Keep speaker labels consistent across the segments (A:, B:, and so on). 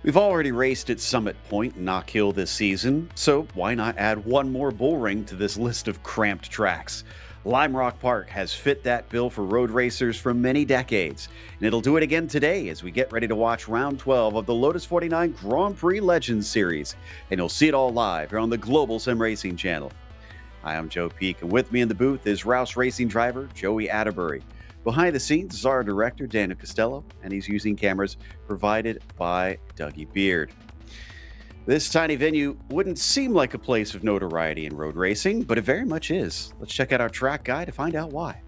A: We've already raced at Summit Point and Knock Hill this season, so why not add one more bull ring to this list of cramped tracks? Lime Rock Park has fit that bill for road racers for many decades, and it'll do it again today as we get ready to watch round 12 of the Lotus 49 Grand Prix Legends Series, and you'll see it all live here on the Global Sim Racing channel. Hi, I'm Joe Peak, and with me in the booth is Rouse Racing driver Joey Atterbury. Behind the scenes is our director, Daniel Costello, and he's using cameras provided by Dougie Beard. This tiny venue wouldn't seem like a place of notoriety in road racing, but it very much is. Let's check out our track guide to find out why.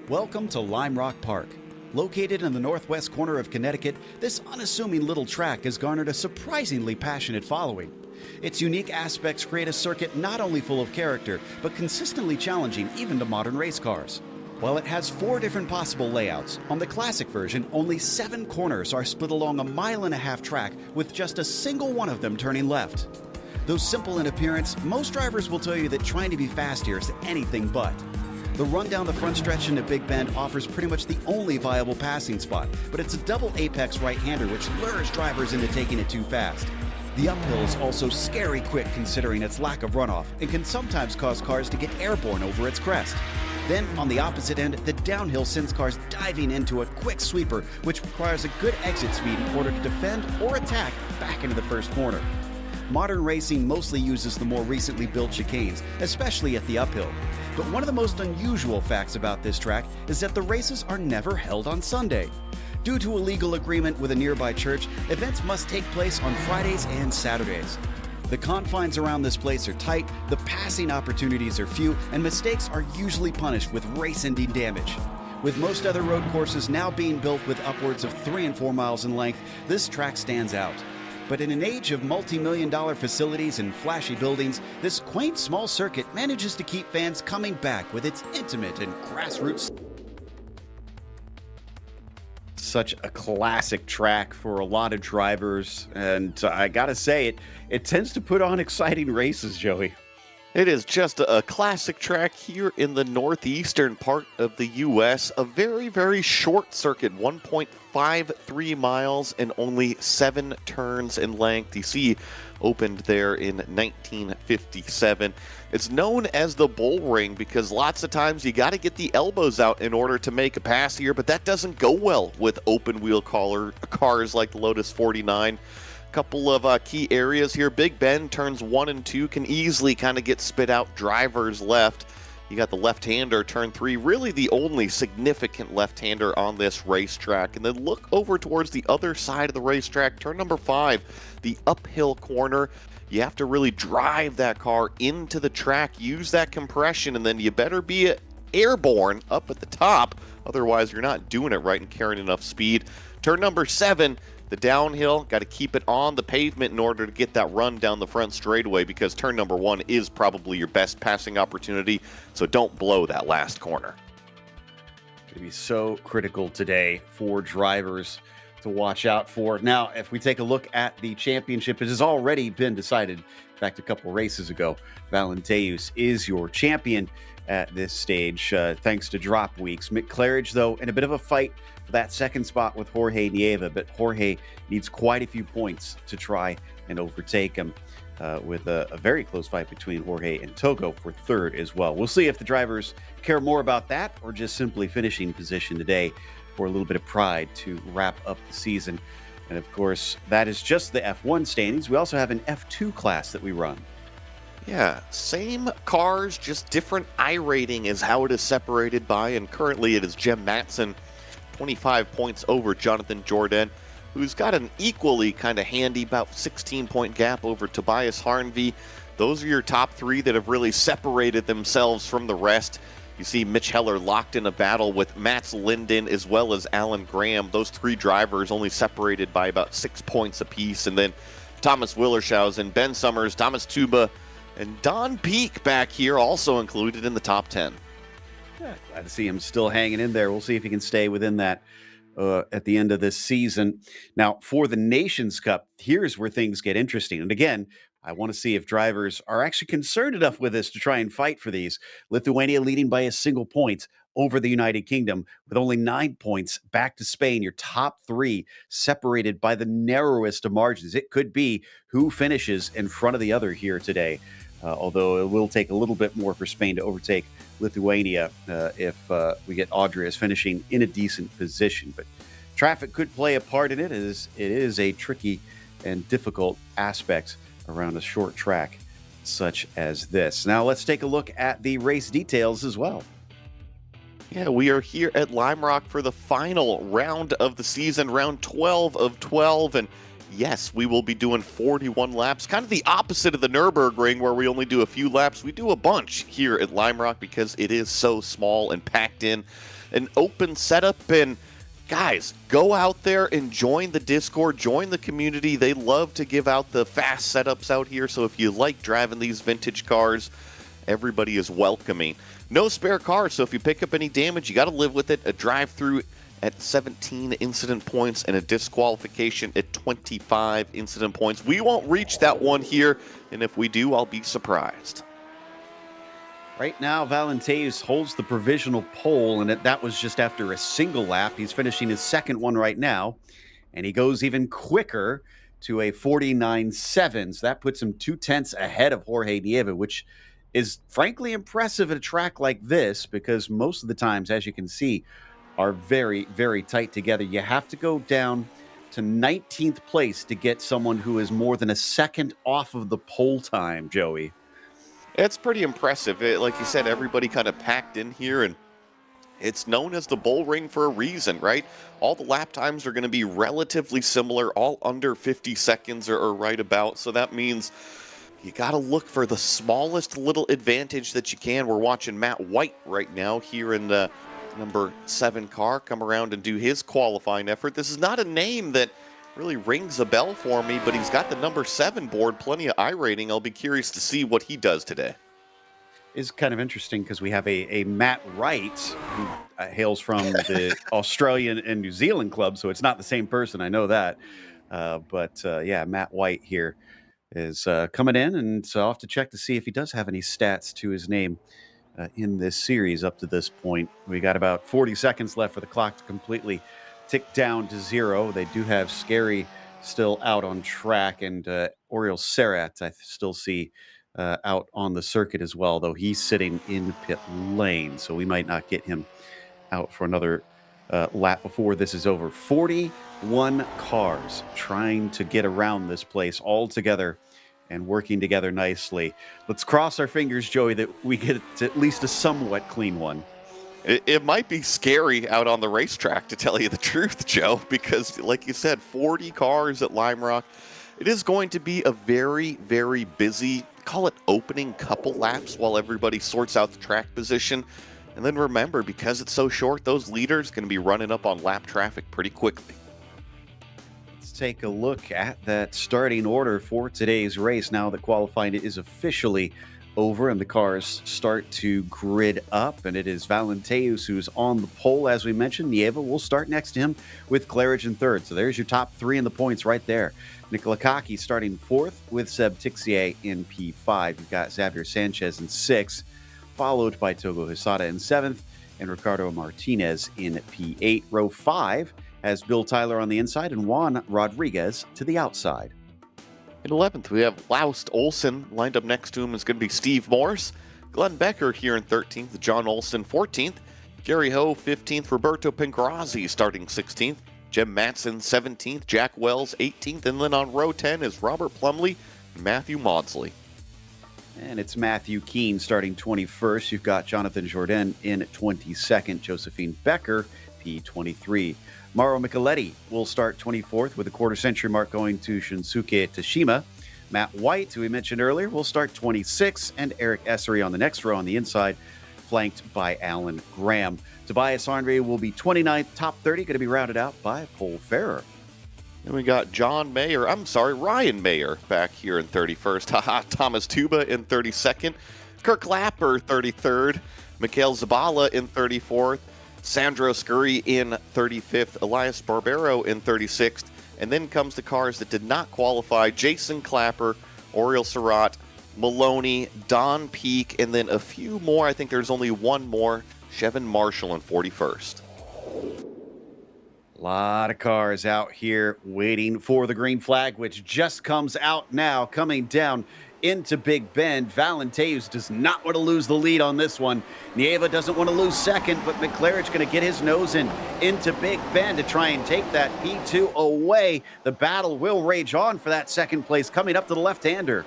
A: Welcome to Lime Rock Park. Located in the northwest corner of Connecticut, this unassuming little track has garnered a surprisingly passionate following. Its unique aspects create a circuit not only full of character, but consistently challenging even to modern race cars. While it has 4 different possible layouts, on the classic version, only 7 corners are split along a 1.5 mile track with just a single one of them turning left. Though simple in appearance, most drivers will tell you that trying to be fast here is anything but. The run down the front stretch into Big Bend offers pretty much the only viable passing spot, but it's a double apex right-hander which lures drivers into taking it too fast. The uphill is also scary quick considering its lack of runoff and can sometimes cause cars to get airborne over its crest. Then, on the opposite end, the downhill sends cars diving into a quick sweeper, which requires a good exit speed in order to defend or attack back into the first corner. Modern racing mostly uses the more recently built chicanes, especially at the uphill. But one of the most unusual facts about this track is that the races are never held on Sunday. Due to a legal agreement with a nearby church, events must take place on Fridays and Saturdays. The confines around this place are tight, the passing opportunities are few, and mistakes are usually punished with race-ending damage. With most other road courses now being built with upwards of 3 and 4 miles in length, this track stands out. But in an age of multi-million-dollar facilities and flashy buildings, this quaint small circuit manages to keep fans coming back with its intimate and grassroots. Such a classic track for a lot of drivers, and I gotta say, it tends to put on exciting races, Joey.
B: It is just a classic track here in the northeastern part of the U.S. A very, very short circuit, 1.53 miles and only 7 turns in length. You see, opened there in 1957. It's known as the bull ring because lots of times you got to get the elbows out in order to make a pass here, but that doesn't go well with open wheel cars like the Lotus 49. Couple of key areas here. Big Bend turns 1 and 2 can easily kind of get spit out drivers left. You got the left-hander turn 3, really the only significant left-hander on this racetrack. And then look over towards the other side of the racetrack, turn number 5, the uphill corner. You have to really drive that car into the track, use that compression, and then you better be airborne up at the top. Otherwise, you're not doing it right and carrying enough speed. Turn number 7, the downhill, got to keep it on the pavement in order to get that run down the front straightaway because turn number 1 is probably your best passing opportunity, so don't blow that last corner.
A: It's going to be so critical today for drivers to watch out for. Now, if we take a look at the championship, it has already been decided. In fact, a couple races ago, Valenteus is your champion at this stage, thanks to drop weeks. Mick Claridge, though, in a bit of a fight for that second spot with Jorge Nieva, but Jorge needs quite a few points to try and overtake him, with a very close fight between Jorge and Togo for third as well. We'll see if the drivers care more about that or just simply finishing position today for a little bit of pride to wrap up the season. And of course, that is just the F1 standings. We also have an F2 class that we run.
B: Yeah, same cars, just different iRating is how it is separated by, and currently it is Jem Matson, 25 points over Jonathan Jordan, who's got an equally kind of handy, about 16-point gap over Tobias Harnvey. Those are your top 3 that have really separated themselves from the rest. You see Mitch Heller locked in a battle with Mats Linden as well as Alan Graham. Those 3 drivers only separated by about 6 points apiece. And then Thomas Willershausen, Ben Summers, Thomas Tuba, and Don Peak back here also included in the top 10.
A: Yeah, glad to see him still hanging in there. We'll see if he can stay within that at the end of this season. Now, for the Nations Cup, here's where things get interesting. And again, I want to see if drivers are actually concerned enough with this to try and fight for these. Lithuania leading by a single point over the United Kingdom with only 9 points. Back to Spain, your top three separated by the narrowest of margins. It could be who finishes in front of the other here today, although it will take a little bit more for Spain to overtake Lithuania if we get Audrias finishing in a decent position. But traffic could play a part in it, as it is a tricky and difficult aspect around a short track such as this. Now let's take a look at the race details as well.
B: Yeah, we are here at Lime Rock for the final round of the season, round 12 of 12. And yes, we will be doing 41 laps, kind of the opposite of the Nürburgring where we only do a few laps. We do a bunch here at Lime Rock because it is so small and packed in. An open setup, and guys, go out there and join the Discord, join the community. They love to give out the fast setups out here. So if you like driving these vintage cars, everybody is welcoming. No spare cars, so if you pick up any damage, you got to live with it. A drive-through at 17 incident points and a disqualification at 25 incident points. We won't reach that one here, and if we do, I'll be surprised.
A: Right now, Valenteus holds the provisional pole, and that was just after a single lap. He's finishing his second one right now, and he goes even quicker to a 49.7. So that puts him 0.2 ahead of Jorge Nieva, which is frankly impressive at a track like this, because most of the times, as you can see, are very, very tight together. You have to go down to 19th place to get someone who is more than a second off of the pole time, Joey.
B: It's pretty impressive. Like you said, everybody kind of packed in here, and it's known as the bull ring for a reason, right? All the lap times are going to be relatively similar, all under 50 seconds or right about. So that means you got to look for the smallest little advantage that you can. We're watching Matt White right now here in the number 7 car come around and do his qualifying effort. This is not a name that really rings a bell for me, but he's got the number 7 board, plenty of iRating. I'll be curious to see what he does today.
A: Is kind of interesting because we have a Matt Wright who hails from the Australian and New Zealand club, so it's not the same person. I know that. But Matt White here is coming in, and so I'll have to check to see if he does have any stats to his name in this series up to this point. We got about 40 seconds left for the clock to completely tick down to 0. They do have Scary still out on track, and Oriol Serrat I still see out on the circuit as well, though he's sitting in pit lane, so we might not get him out for another lap before this is over. 41 cars trying to get around this place all together and working together nicely. Let's cross our fingers, Joey, that we get at least a somewhat clean one.
B: It might be scary out on the racetrack, to tell you the truth, Joe, because like you said, 40 cars at Lime Rock. It is going to be a very, very busy, call it opening couple laps while everybody sorts out the track position. And then remember, because it's so short, those leaders are going to be running up on lap traffic pretty quickly.
A: Let's take a look at that starting order for today's race now that qualifying is officially over and the cars start to grid up, and it is Valenteus who's on the pole. As we mentioned, Nieva will start next to him with Claridge in third. So there's your top 3 in the points right there. Nicola Kaki starting 4th with Seb Tixier in P5. You've got Xavier Sanchez in 6th, followed by Togo Hisada in 7th and Ricardo Martinez in P8. Row 5 has Bill Tyler on the inside and Juan Rodriguez to the outside.
B: In 11th, we have Laust Olsen. Lined up next to him is going to be Steve Morse. Glenn Becker here in 13th. John Olsen 14th. Gary Ho 15th. Roberto Pincarazzi starting 16th. Jim Matson 17th. Jack Wells 18th. And then on row 10 is Robert Plumley and Matthew Maudsley.
A: And it's Matthew Keene starting 21st. You've got Jonathan Jourdain in 22nd. Josephine Becker, P23. Mauro Micheletti will start 24th with a quarter-century mark going to Shinsuke Tashima. Matt White, who we mentioned earlier, will start 26th, and Eric Essery on the next row on the inside, flanked by Alan Graham. Tobias Andre will be 29th, top 30, going to be rounded out by Paul Ferrer.
B: And we got Ryan Mayer back here in 31st. Thomas Tuba in 32nd. Kirk Lapper 33rd. Mikhail Zabala in 34th. Sandro Scurry in 35th, Elias Barbero in 36th, and then comes the cars that did not qualify. Jason Clapper, Oriel Surratt, Maloney, Don Peak, and then a few more. I think there's only one more, Chevin Marshall in 41st.
A: A lot of cars out here waiting for the green flag, which just comes out now, coming down into Big Bend. Valenteus does not want to lose the lead on this one. Nieva doesn't want to lose second, but McClaren's going to get his nose into Big Bend to try and take that P2 away. The battle will rage on for that second place coming up to the left-hander.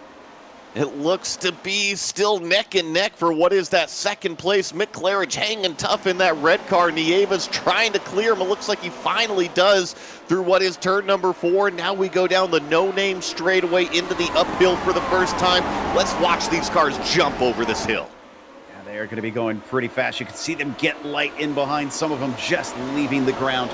B: It looks to be still neck and neck for what is that second place. McClaren hanging tough in that red car. Nieva's trying to clear him. It looks like he finally does through what is turn number 4. Now we go down the no-name straightaway into the uphill for the first time. Let's watch these cars jump over this hill.
A: Yeah, they are going to be going pretty fast. You can see them get light in behind. Some of them just leaving the ground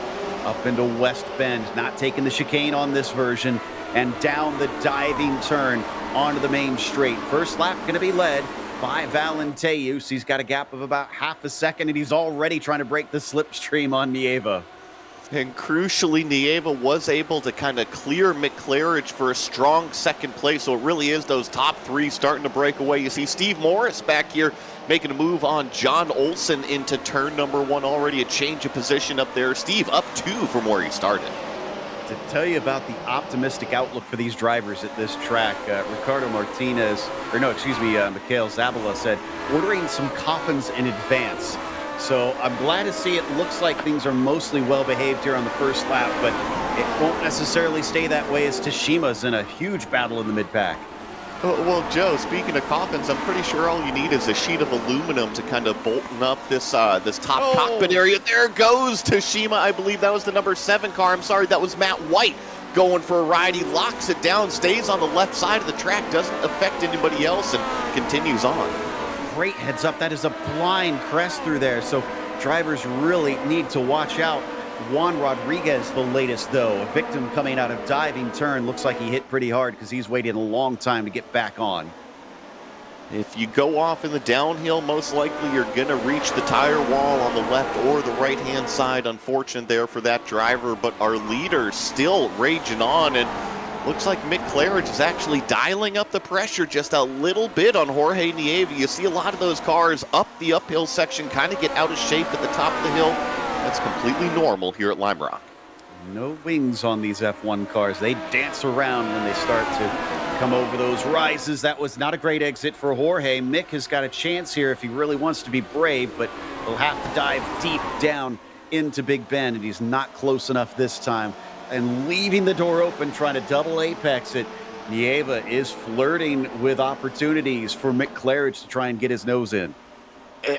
A: up into West Bend, not taking the chicane on this version, and down the diving turn onto the main straight. First lap going to be led by Valenteus. He's got a gap of about half a second, and he's already trying to break the slipstream on Nieva.
B: And crucially, Nieva was able to kind of clear McClaren for a strong second place. So it really is those top 3 starting to break away. You see Steve Morris back here making a move on John Olson into turn number 1. Already a change of position up there. Steve up 2 from where he started.
A: To tell you about the optimistic outlook for these drivers at this track, Ricardo Martinez, Mikhail Zabala said, ordering some coffins in advance. So I'm glad to see it looks like things are mostly well behaved here on the first lap, but it won't necessarily stay that way as Tashima's in a huge battle in the mid-pack.
B: Well, Joe, speaking of coffins, I'm pretty sure all you need is a sheet of aluminum to kind of bolten up this this top cockpit area. There goes Tashima. I believe that was the number 7 car. I'm sorry, that was Matt White going for a ride. He locks it down, stays on the left side of the track, doesn't affect anybody else, and continues on.
A: Great heads up. That is a blind crest through there, so drivers really need to watch out. Juan Rodriguez, the latest, though. A victim coming out of diving turn. Looks like he hit pretty hard because he's waiting a long time to get back on.
B: If you go off in the downhill, most likely you're going to reach the tire wall on the left or the right-hand side. Unfortunate there for that driver, but our leader still raging on, and looks like McClaren is actually dialing up the pressure just a little bit on Jorge Nieva. You see a lot of those cars up the uphill section kind of get out of shape at the top of the hill. That's completely normal here at Lime Rock.
A: No wings on these F1 cars. They dance around when they start to come over those rises. That was not a great exit for Jorge. Mick has got a chance here if he really wants to be brave, but he'll have to dive deep down into Big Bend, and he's not close enough this time. And leaving the door open, trying to double apex it. Nieva is flirting with opportunities for McClaren to try and get his nose in.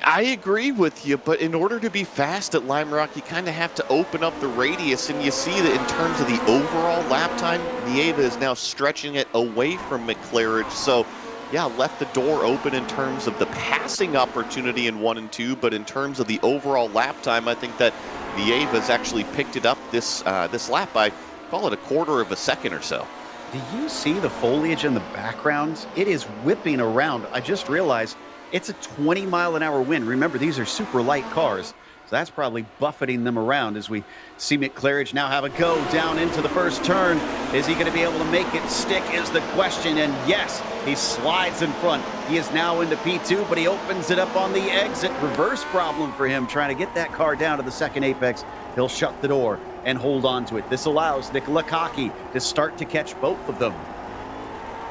B: I agree with you, but in order to be fast at Lime Rock, you kind of have to open up the radius, and you see that in terms of the overall lap time, Nieva is now stretching it away from McClaren. So, yeah, left the door open in terms of the passing opportunity in 1 and 2, but in terms of the overall lap time, I think that Nieva's actually picked it up this lap by, call it a quarter of a second or so.
A: Do you see the foliage in the background? It is whipping around. I just realized it's a 20-mile-an-hour wind. Remember, these are super light cars, so that's probably buffeting them around as we see McClaren now have a go down into the first turn. Is he going to be able to make it stick is the question, and yes, he slides in front. He is now into P2, but he opens it up on the exit. Reverse problem for him, trying to get that car down to the second apex. He'll shut the door and hold on to it. This allows Nicola Kaki to start to catch both of them.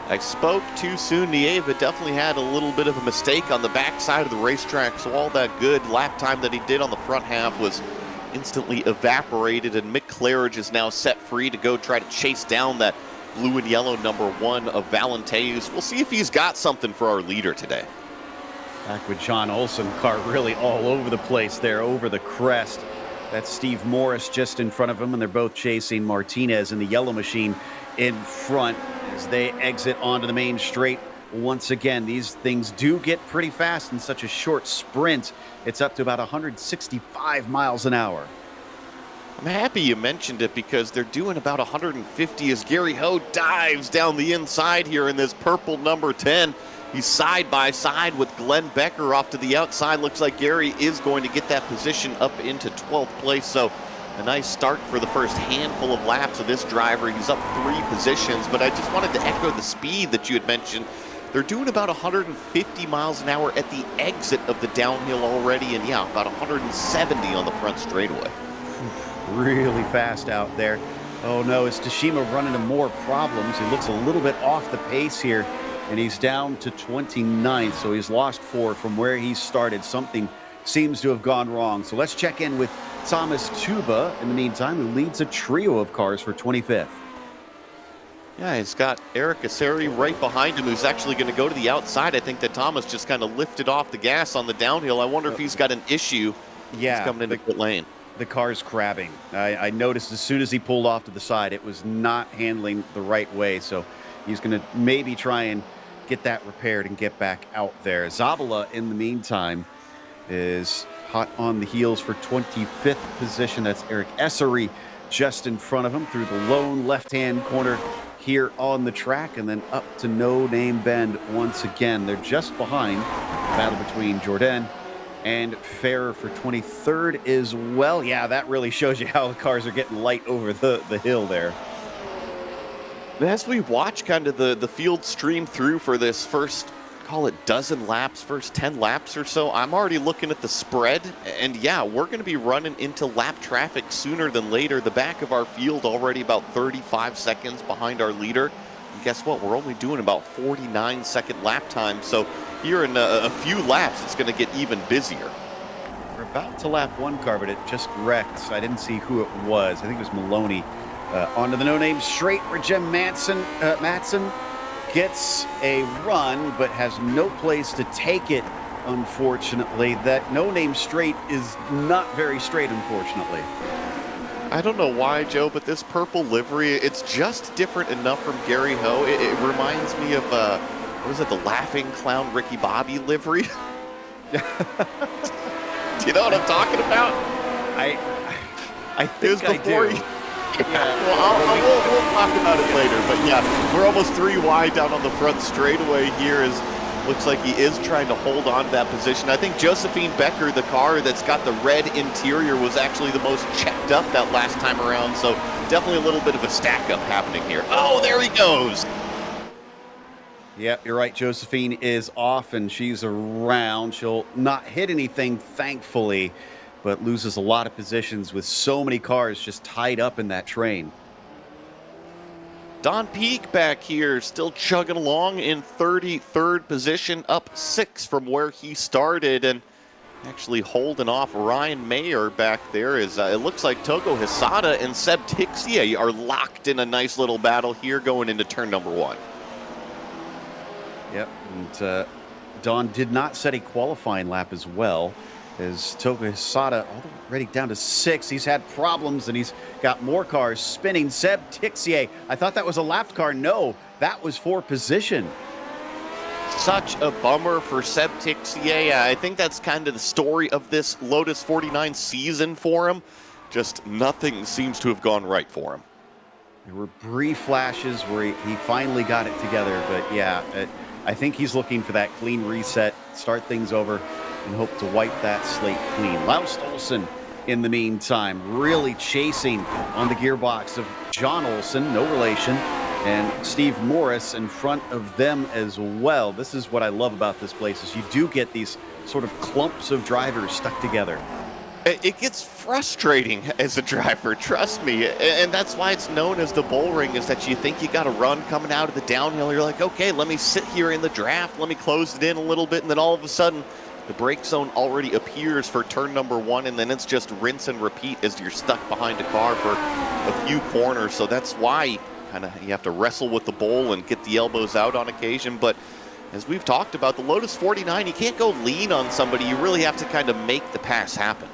B: I spoke too soon. Nieva definitely had a little bit of a mistake on the backside of the racetrack, so all that good lap time that he did on the front half was instantly evaporated, and McClaren is now set free to go try to chase down that blue and yellow number 1 of Valenteus. We'll see if he's got something for our leader today.
A: Back with John Olson, car really all over the place there, over the crest. That's Steve Morris just in front of him, and they're both chasing Martinez in the yellow machine in front as they exit onto the main straight. Once again, these things do get pretty fast in such a short sprint. It's up to about 165 miles an hour.
B: I'm happy you mentioned it because they're doing about 150 as Gary Ho dives down the inside here in this purple number 10. He's side by side with Glenn Becker off to the outside. Looks like Gary is going to get that position up into 12th place. So a nice start for the first handful of laps of this driver. He's up 3 positions, but I just wanted to echo the speed that you had mentioned. They're doing about 150 miles an hour at the exit of the downhill already, and yeah, about 170 on the front straightaway.
A: Really fast out there. Oh no, is Tashima running into more problems? He looks a little bit off the pace here, and he's down to 29th, so he's lost 4 from where he started. Something seems to have gone wrong. So let's check in with Thomas Tuba in the meantime, who leads a trio of cars for 25th.
B: Yeah, he's got Eric Asseri right behind him, who's actually going to go to the outside. I think that Thomas just kind of lifted off the gas on the downhill. I wonder if he's got an issue.
A: Yeah,
B: he's coming into pit lane.
A: The car's crabbing. I noticed as soon as he pulled off to the side, it was not handling the right way. So he's going to maybe try and get that repaired and get back out there. Zabala, in the meantime, is hot on the heels for 25th position. That's Eric Essary just in front of him through the lone left-hand corner here on the track, and then up to No Name Bend once again. They're just behind. Battle between Jordan and Ferrer for 23rd as well. Yeah, that really shows you how the cars are getting light over the hill there.
B: As we watch kind of the field stream through for this first, call it dozen laps, first 10 laps or so, I'm already looking at the spread, and yeah, we're going to be running into lap traffic sooner than later. The back of our field already about 35 seconds behind our leader. And guess what? We're only doing about 49-second lap time, so here in a few laps, it's going to get even busier.
A: We're about to lap one car, but it just wrecked. I didn't see who it was. I think it was Maloney. Onto the no-name straight where Jim Matson gets a run, but has no place to take it, unfortunately. That no-name straight is not very straight, unfortunately.
B: I don't know why, Joe, but this purple livery, it's just different enough from Gary Ho. It reminds me of, what is it, the Laughing Clown Ricky Bobby livery? Do you know what I'm talking about?
A: I think I do.
B: Yeah, well, we'll talk about it later, but yeah, we're almost 3 wide down on the front straightaway here. Looks like he is trying to hold on to that position. I think Josephine Becker, the car that's got the red interior, was actually the most checked up that last time around, so definitely a little bit of a stack up happening here. Oh, there he goes.
A: Yeah, you're right. Josephine is off, and she's around. She'll not hit anything, thankfully, but loses a lot of positions with so many cars just tied up in that train.
B: Don Peak back here, still chugging along in 33rd position, up 6 from where he started, and actually holding off Ryan Mayer back there. It looks like Togo Hisada and Seb Tixier are locked in a nice little battle here going into turn number 1.
A: Yep, and Don did not set a qualifying lap as well, as Togo Hisada already down to 6. He's had problems, and he's got more cars spinning. Seb Tixier, I thought that was a lapped car. No, that was for position.
B: Such a bummer for Seb Tixier. I think that's kind of the story of this Lotus 49 season for him. Just nothing seems to have gone right for him.
A: There were brief flashes where he finally got it together, but yeah, I think he's looking for that clean reset, start things over, and hope to wipe that slate clean. Laust Olsen, in the meantime, really chasing on the gearbox of John Olsen, no relation, and Steve Morris in front of them as well. This is what I love about this place, is you do get these sort of clumps of drivers stuck together.
B: It gets frustrating as a driver, trust me, and that's why it's known as the bull ring, is that you think you got a run coming out of the downhill. You're like, okay, let me sit here in the draft, let me close it in a little bit, and then all of a sudden, the brake zone already appears for turn number 1, and then it's just rinse and repeat as you're stuck behind a car for a few corners. So that's why you have to wrestle with the bull and get the elbows out on occasion. But as we've talked about, the Lotus 49, you can't go lean on somebody. You really have to kind of make the pass happen.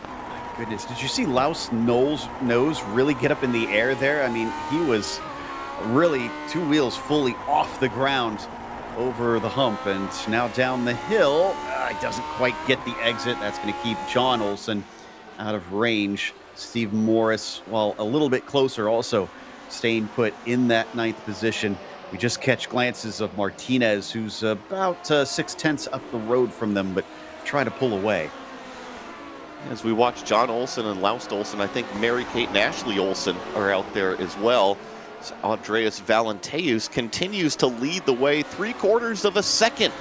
A: My goodness, did you see Laus Knowles' nose really get up in the air there? I mean, he was really 2 wheels fully off the ground over the hump, and now down the hill. Doesn't quite get the exit. That's going to keep John Olsen out of range. Steve Morris, well, a little bit closer, also staying put in that 9th position. We just catch glances of Martinez, who's about 6/10 up the road from them, but try to pull away.
B: As we watch John Olsen and Laust Olsen, I think Mary-Kate and Ashley Olsen are out there as well. So Andreas Valenteus continues to lead the way, 3/4 of a second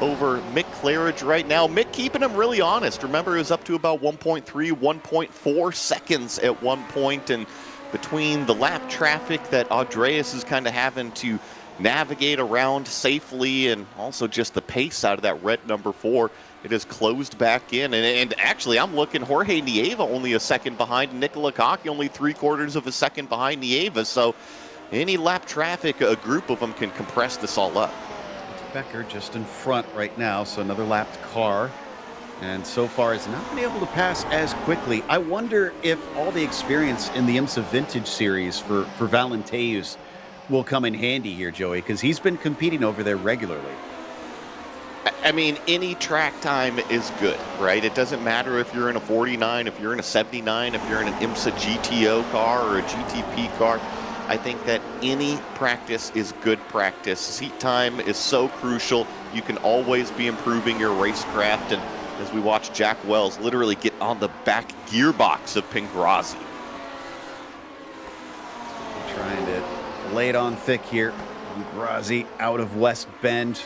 B: over Mick Claridge right now. Mick keeping him really honest. Remember, it was up to about 1.3, 1.4 seconds at one point, and between the lap traffic that Andreas is kind of having to navigate around safely and also just the pace out of that red number 4, it has closed back in. And actually, I'm looking Jorge Nieva only a second behind, Nicola Cocky only 3/4 of a second behind Nieva. So any lap traffic, a group of them can compress this all up.
A: Becker just in front right now, so another lapped car. And so far has not been able to pass as quickly. I wonder if all the experience in the IMSA Vintage Series for Valenteus will come in handy here, Joey, because he's been competing over there regularly.
B: I mean, any track time is good, right? It doesn't matter if you're in a 49, if you're in a 79, if you're in an IMSA GTO car or a GTP car. I think that any practice is good practice. Seat time is so crucial. You can always be improving your racecraft. And as we watch Jack Wells literally get on the back gearbox of Pingrazi.
A: Trying to lay it on thick here. Pingrazi out of West Bend.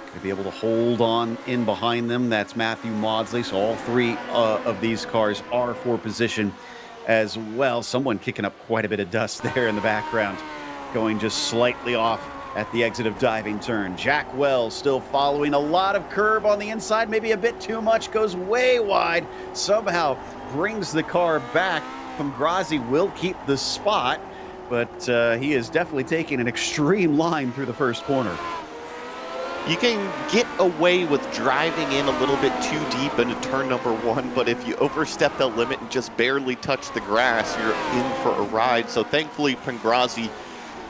A: Going to be able to hold on in behind them. That's Matthew Maudsley. So all three of these cars are for position as well. Someone kicking up quite a bit of dust there in the background, going just slightly off at the exit of diving turn. Jack Wells still following, a lot of curb on the inside, maybe a bit too much, goes way wide, somehow brings the car back. Pingrazi will keep the spot, but he is definitely taking an extreme line through the first corner.
B: You can get away with driving in a little bit too deep into turn number 1, but if you overstep the limit and just barely touch the grass, you're in for a ride. So thankfully, Pingrazi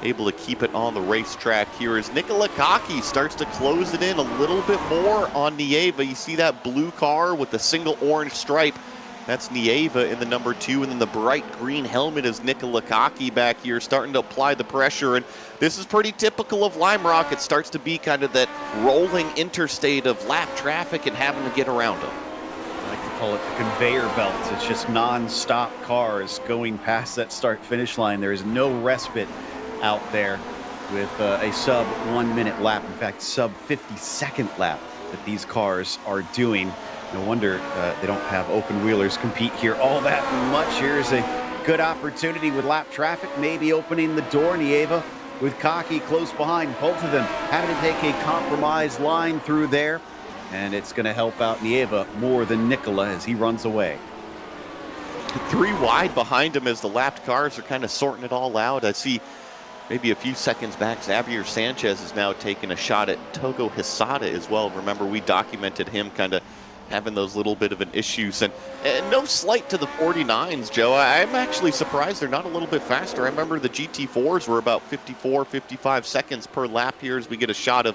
B: able to keep it on the racetrack here as Nicola Cocky starts to close it in a little bit more on Nieva. You see that blue car with the single orange stripe. That's Nieva in the number 2, and then the bright green helmet is Nicola Cocky back here, starting to apply the pressure. And this is pretty typical of Lime Rock. It starts to be kind of that rolling interstate of lap traffic and having to get around them.
A: I like to call it the conveyor belt. It's just non-stop cars going past that start-finish line. There is no respite out there with a sub 1 minute lap. In fact, sub 50-second lap that these cars are doing. No wonder they don't have open wheelers compete here all that much. Here's a good opportunity with lap traffic, maybe opening the door. Nieva with Cocky close behind. Both of them having to take a compromise line through there. And it's going to help out Nieva more than Nicola as he runs away.
B: 3 wide behind him as the lapped cars are kind of sorting it all out. I see maybe a few seconds back, Xavier Sanchez is now taking a shot at Togo Hisada as well. Remember, we documented him kind of having those little bit of an issues. And no slight to the 49s, Joe. I'm actually surprised they're not a little bit faster. I remember the GT4s were about 54, 55 seconds per lap here as we get a shot of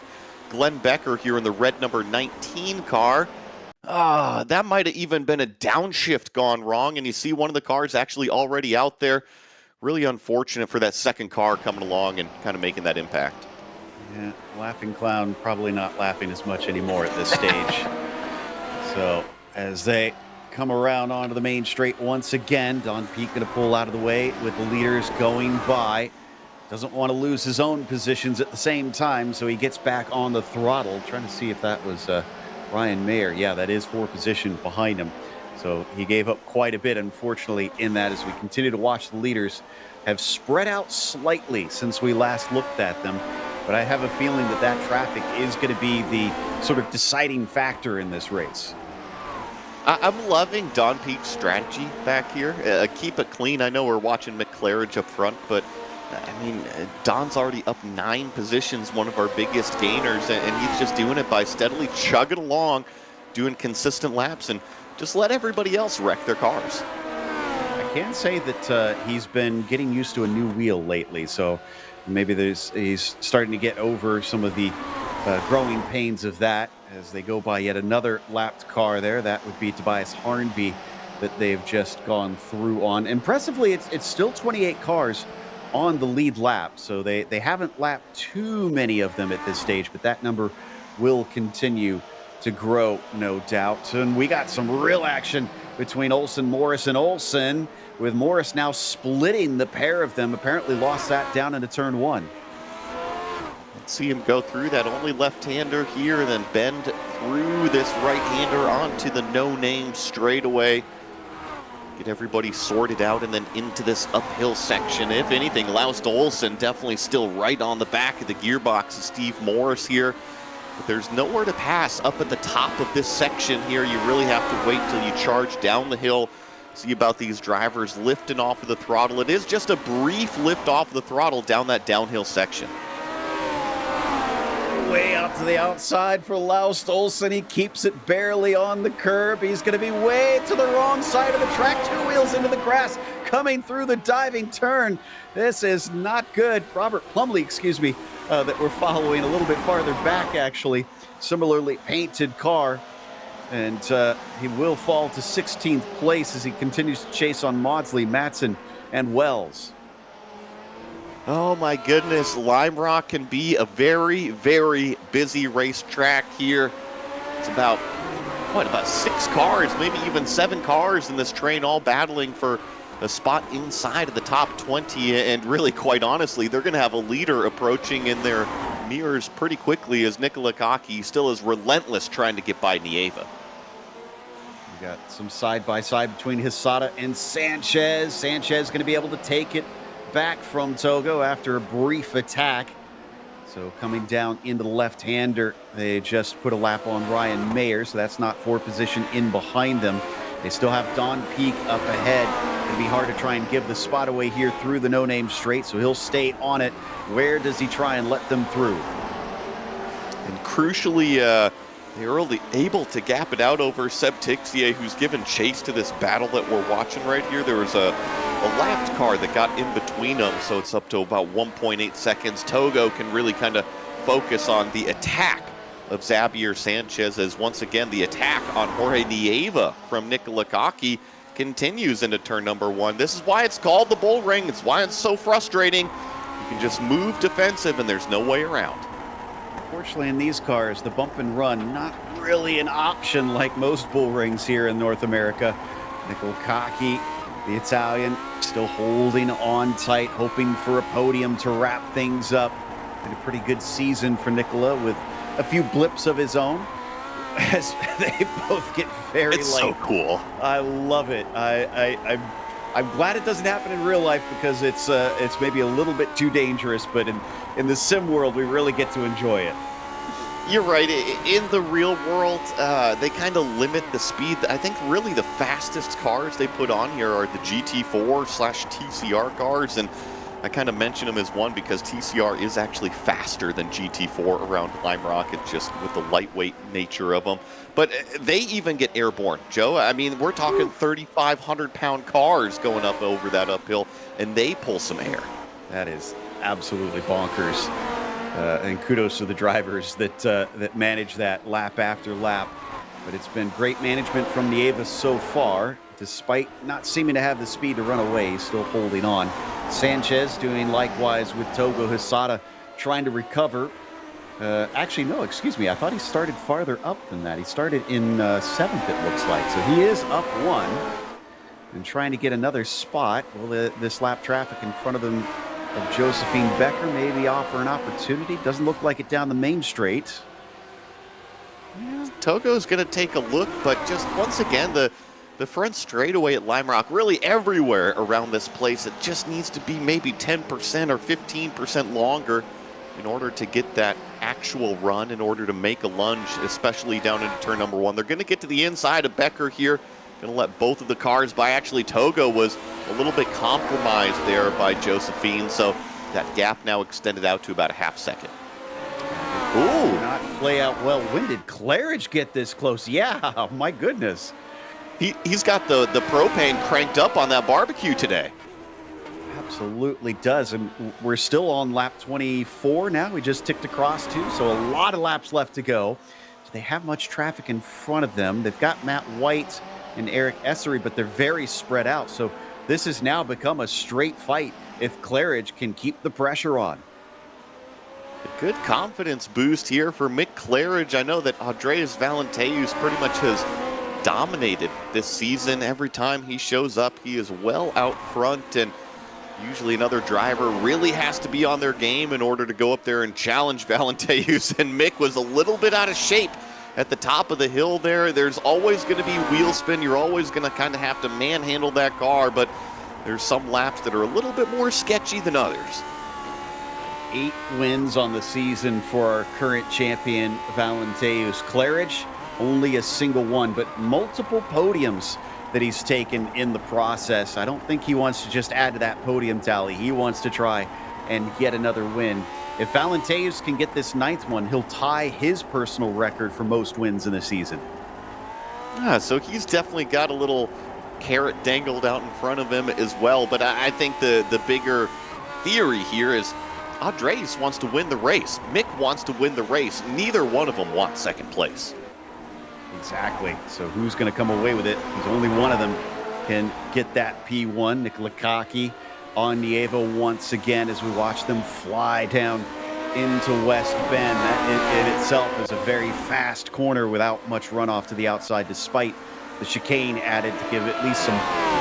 B: Glenn Becker here in the red number 19 car. That might have even been a downshift gone wrong, and you see one of the cars actually already out there. Really unfortunate for that second car coming along and kind of making that impact.
A: Yeah, Laughing Clown probably not laughing as much anymore at this stage. So as they come around onto the main straight once again, Don Peake going to pull out of the way with the leaders going by. Doesn't want to lose his own positions at the same time, so he gets back on the throttle. Trying to see if that was Ryan Mayer. Yeah, that is 4 position behind him. So he gave up quite a bit, unfortunately, in that as we continue to watch the leaders have spread out slightly since we last looked at them. But I have a feeling that that traffic is going to be the sort of deciding factor in this race.
B: I'm loving Don Peake's strategy back here. Keep it clean. I know we're watching Mick Claridge up front, but I mean, Don's already up 9 positions, one of our biggest gainers, and he's just doing it by steadily chugging along, doing consistent laps, and just let everybody else wreck their cars.
A: I can say that he's been getting used to a new wheel lately, so maybe he's starting to get over some of the growing pains of that as they go by yet another lapped car there. That would be Tobias Harnby that they've just gone through on. Impressively, it's still 28 cars on the lead lap, so they haven't lapped too many of them at this stage, but that number will continue to grow, no doubt. And we got some real action between Olsen, Maurice, and Olsen, with Maurice now splitting the pair of them. Apparently lost that down into turn 1.
B: See him go through that only left-hander here and then bend through this right-hander onto the no-name straightaway. Get everybody sorted out and then into this uphill section. If anything, Laust Olsen definitely still right on the back of the gearbox of Steve Maurice here. But there's nowhere to pass up at the top of this section here. You really have to wait till you charge down the hill. See about these drivers lifting off of the throttle. It is just a brief lift off of the throttle down that downhill section.
A: Way out to the outside for Laust Olsen. He keeps it barely on the curb. He's going to be way to the wrong side of the track. 2 wheels into the grass, coming through the diving turn. This is not good. Robert Plumley, that we're following a little bit farther back, actually. Similarly painted car. And he will fall to 16th place as he continues to chase on Maudsley, Matson, and Wells.
B: Oh my goodness, Lime Rock can be a very, very busy racetrack here. It's about 6 cars, maybe even 7 cars in this train, all battling for a spot inside of the top 20. And really, quite honestly, they're going to have a leader approaching in their mirrors pretty quickly as Nikola Kaki still is relentless trying to get by Nieva.
A: We got some side-by-side between Hisada and Sanchez. Sanchez going to be able to take it back from Togo after a brief attack. So coming down into the left-hander, they just put a lap on Ryan Mayer, so that's not for position in behind them. They still have Don Peak up ahead. It'll be hard to try and give the spot away here through the no-name straight, so he'll stay on it. Where does he try and let them through?
B: And crucially, they were only able to gap it out over Seb Tixier, who's given chase to this battle that we're watching right here. There was a lapped car that got in between them, so it's up to about 1.8 seconds. Togo can really kind of focus on the attack of Xavier Sanchez, as once again the attack on Jorge Nieva from Nikola Kaki continues into turn number 1. This is why it's called the bull ring. It's why it's so frustrating. You can just move defensive and there's no way around.
A: Unfortunately, in these cars, the bump and run, not really an option like most bull rings here in North America. Nikola Kaki, the Italian, still holding on tight, hoping for a podium to wrap things up. Been a pretty good season for Nikola with a few blips of his own as they both get very
B: It's
A: late.
B: so cool.
A: I love it. I'm glad it doesn't happen in real life because it's maybe a little bit too dangerous, but in the sim world, we really get to enjoy it.
B: You're right. In the real world, they kind of limit the speed. I think really the fastest cars they put on here are the GT4/TCR cars, and I kind of mention them as one because TCR is actually faster than GT4 around Lime Rock. It's just with the lightweight nature of them. But they even get airborne, Joe. I mean, we're talking 3,500-pound cars going up over that uphill, and they pull some air.
A: That is absolutely bonkers. And kudos to the drivers that manage that lap after lap. But it's been great management from Nieva so far, despite not seeming to have the speed to run away. He's still holding on. Sanchez doing likewise with Togo Hisada, trying to recover. Actually, no, excuse me. I thought he started farther up than that. He started in 7th, it looks like. So he is up 1 and trying to get another spot. Well, this lap traffic in front of them of Josephine Becker maybe offer an opportunity. Doesn't look like it down the main straight.
B: Yeah, Togo's going to take a look, but just once again, the front straightaway at Lime Rock, really everywhere around this place, it just needs to be maybe 10% or 15% longer in order to get that actual run, in order to make a lunge, especially down into turn number 1. They're going to get to the inside of Becker here. Going to let both of the cars by. Actually, Togo was a little bit compromised there by Josephine, so that gap now extended out to about a half second.
A: Ooh, not play out well. When did Claridge get this close? Yeah, my goodness.
B: He's got the propane cranked up on that barbecue today.
A: Absolutely does. And we're still on lap 24 now. We just ticked across 2, so a lot of laps left to go. Do they have much traffic in front of them? They've got Matt White and Eric Essery, but they're very spread out. So this has now become a straight fight if Claridge can keep the pressure on.
B: A good confidence boost here for Mick Claridge. I know that Andreas Valenteus pretty much has dominated this season. Every time he shows up, he is well out front, and usually another driver really has to be on their game in order to go up there and challenge Valenteus, and Mick was a little bit out of shape at the top of the hill there. There's always going to be wheel spin. You're always going to kind of have to manhandle that car, but there's some laps that are a little bit more sketchy than others.
A: 8 wins on the season for our current champion, Valenteus. Claridge, only a single one, but multiple podiums that he's taken in the process. I don't think he wants to just add to that podium tally. He wants to try and get another win. If Valenteus can get this 9th one, he'll tie his personal record for most wins in the season.
B: Yeah, so he's definitely got a little carrot dangled out in front of him as well. But I think the bigger theory here is Andres wants to win the race. Mick wants to win the race. Neither one of them wants second place.
A: Exactly. So who's going to come away with it? Because only one of them can get that P1. Nick Lakaki on Nieva once again as we watch them fly down into West Bend. That in itself is a very fast corner without much runoff to the outside, despite the chicane added to give at least some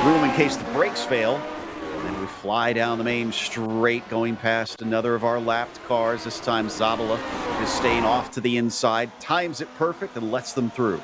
A: room in case the brakes fail. And then we fly down the main straight, going past another of our lapped cars. This time Zabala just staying off to the inside, times it perfect and lets them through.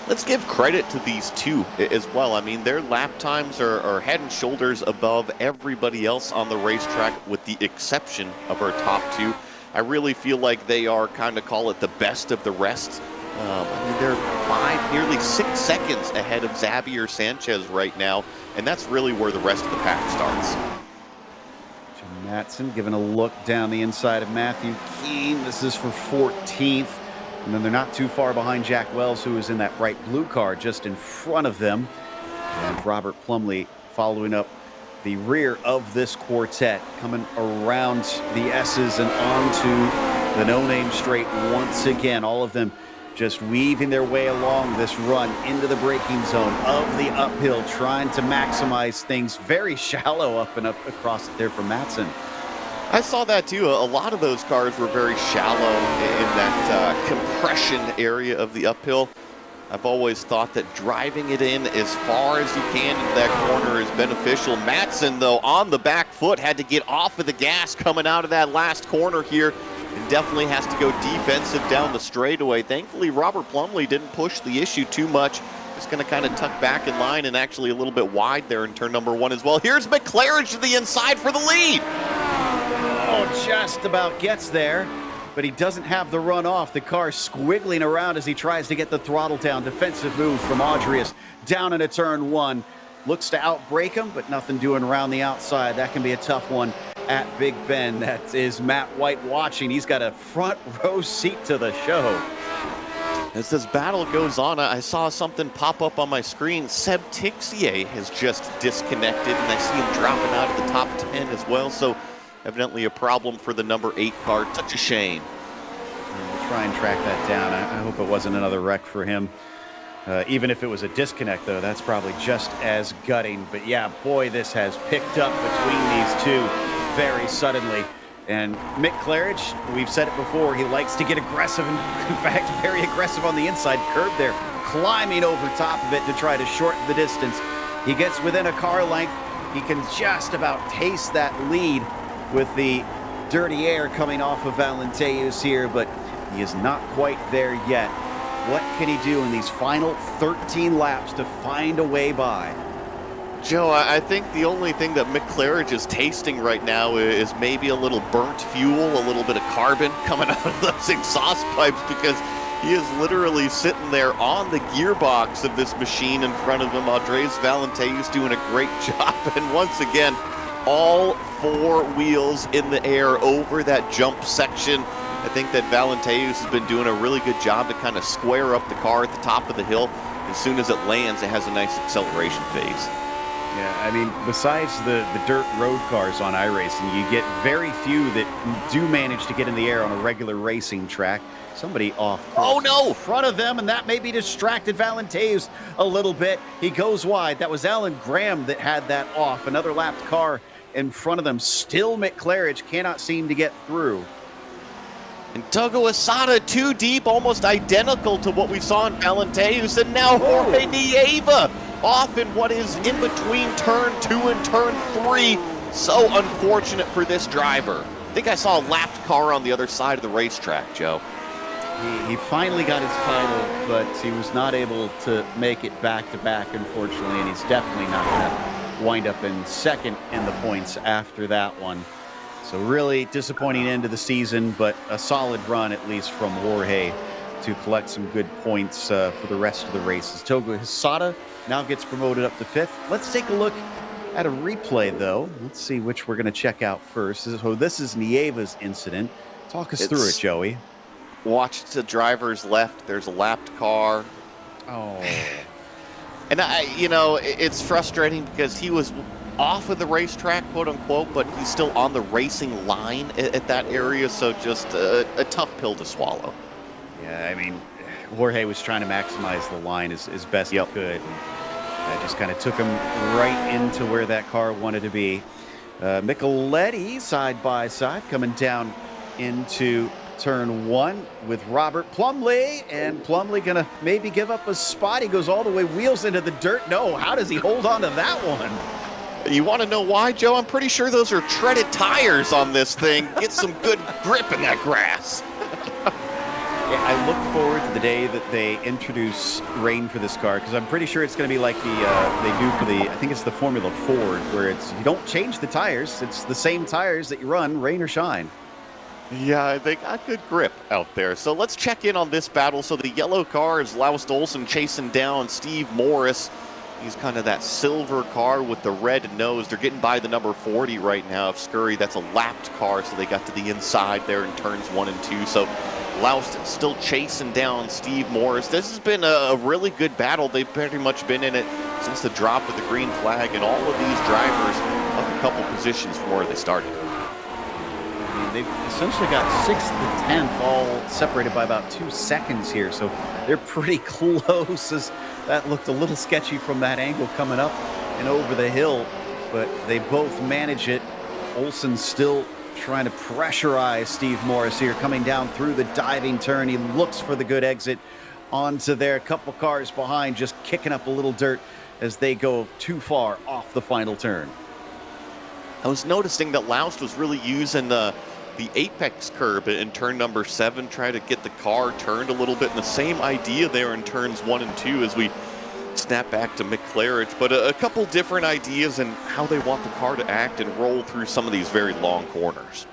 B: Let's give credit to these two as well. I mean, their lap times are head and shoulders above everybody else on the racetrack, with the exception of our top two. I really feel like they are kind of, call it, the best of the rest. I mean, they're nearly 6 seconds ahead of Xavier Sanchez right now, and that's really where the rest of the pack starts.
A: Jim Matson giving a look down the inside of Matthew Keene. This is for 14th. And then they're not too far behind Jack Wells, who is in that bright blue car just in front of them. And Robert Plumley following up the rear of this quartet, coming around the S's and onto the no-name straight once again. All of them just weaving their way along this run into the braking zone of the uphill, trying to maximize things. Very shallow up and up across it there for Matson.
B: I saw that too. A lot of those cars were very shallow in that compression area of the uphill. I've always thought that driving it in as far as you can into that corner is beneficial. Matson, though, on the back foot, had to get off of the gas coming out of that last corner here, and definitely has to go defensive down the straightaway. Thankfully, Robert Plumley didn't push the issue too much. Just going to kind of tuck back in line and actually a little bit wide there in turn number 1 as well. Here's McClaren to the inside for the lead.
A: Oh, just about gets there, but he doesn't have the run off. The car squiggling around as he tries to get the throttle down. Defensive move from Andreas down into turn 1. Looks to outbrake him, but nothing doing around the outside. That can be a tough one at Big Bend. That is Matt White watching. He's got a front row seat to the show.
B: As this battle goes on, I saw something pop up on my screen. Seb Tixier has just disconnected, and I see him dropping out of the top 10 as well. So evidently a problem for the number 8 car. Such a shame.
A: We'll try and track that down. I hope it wasn't another wreck for him. Even if it was a disconnect, though, that's probably just as gutting. But yeah, boy, this has picked up between these two very suddenly. And Mick Claridge, we've said it before, he likes to get aggressive, and in fact, very aggressive on the inside curve there, climbing over top of it to try to shorten the distance. He gets within a car length. He can just about taste that lead with the dirty air coming off of Valenteus here, but he is not quite there yet. What can he do in these final 13 laps to find a way by?
B: Joe, I think the only thing that Mick Claridge is tasting right now is maybe a little burnt fuel, a little bit of carbon coming out of those exhaust pipes, because he is literally sitting there on the gearbox of this machine in front of him. Andres Valenteus doing a great job, and once again, all 4 wheels in the air over that jump section. I think that Valenteus has been doing a really good job to kind of square up the car at the top of the hill. As soon as it lands, it has a nice acceleration phase.
A: Yeah, I mean, besides the dirt road cars on iRacing, you get very few that do manage to get in the air on a regular racing track. Somebody off course in front of them, and that maybe distracted Valenteus a little bit. He goes wide. That was Alan Graham that had that off. Another lapped car in front of them. Still, Mick Claridge cannot seem to get through.
B: And Togo Asada too deep, almost identical to what we saw in Valenteus, and now Jorge Nieva off in what is in between turn 2 and turn 3. So unfortunate for this driver. I think I saw a lapped car on the other side of the racetrack, Joe.
A: He finally got his title, but he was not able to make it back-to-back, unfortunately, and he's definitely not going to wind up in second in the points after that one. So really disappointing end of the season, but a solid run, at least from Jorge, to collect some good points for the rest of the races. Togo Hisada now gets promoted up to 5th. Let's take a look at a replay, though. Let's see which we're going to check out first. So this is Nieva's incident. Talk us through it, Joey.
B: Watch to driver's left. There's a lapped car.
A: Oh.
B: And it's frustrating because he was off of the racetrack, quote unquote, but he's still on the racing line at that area. So just a tough pill to swallow.
A: Yeah, I mean, Jorge was trying to maximize the line as best he could. That just kind of took him right into where that car wanted to be. Micheletti side by side coming down into turn 1 with Robert Plumley, and Plumley gonna maybe give up a spot. He goes all the way, wheels into the dirt. No, how does he hold on to that one?
B: You want to know why, Joe? I'm pretty sure those are treaded tires on this thing. Get some good grip in that grass.
A: Yeah, I look forward to the day that they introduce rain for this car, because I'm pretty sure it's going to be like they do for I think it's the Formula Ford, where it's you don't change the tires. It's the same tires that you run, rain or shine.
B: Yeah, they got good grip out there. So let's check in on this battle. So the yellow car is Laust Olsen chasing down Steve Morris. He's kind of that silver car with the red nose. They're getting by the number 40 right now of Scurry. That's a lapped car, so they got to the inside there in turns 1 and 2. So Laust still chasing down Steve Morris. This has been a really good battle. They've pretty much been in it since the drop of the green flag, and all of these drivers up a couple positions from where they started.
A: They've essentially got 6th to 10th, all separated by about 2 seconds here, so they're pretty close. As that looked a little sketchy from that angle coming up and over the hill, but they both manage it. Olsen's still trying to pressurize Steve Morris here, coming down through the diving turn. He looks for the good exit onto there. A couple cars behind, just kicking up a little dirt as they go too far off the final turn.
B: I was noticing that Laust was really using the apex curb in turn number 7, try to get the car turned a little bit, and the same idea there in turns 1 and 2 as we snap back to Mick Claridge, but a couple different ideas in how they want the car to act and roll through some of these very long corners.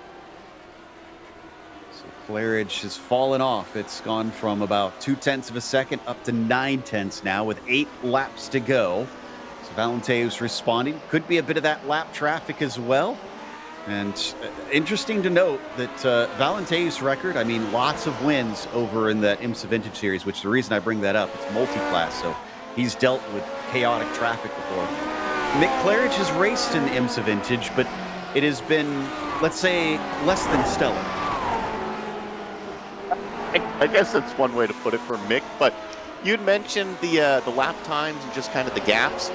A: So Claridge has fallen off. It's gone from about 0.2 of a second up to 0.9 now with 8 laps to go. So Valenteus responding. Could be a bit of that lap traffic as well. And interesting to note that Valenteus' record, I mean, lots of wins over in that IMSA Vintage Series, which the reason I bring that up, it's multi-class, so he's dealt with chaotic traffic before. Mick Claridge has raced in the IMSA Vintage, but it has been, let's say, less than stellar.
B: I guess that's one way to put it for Mick, but you'd mentioned the lap times and just kind of the gaps.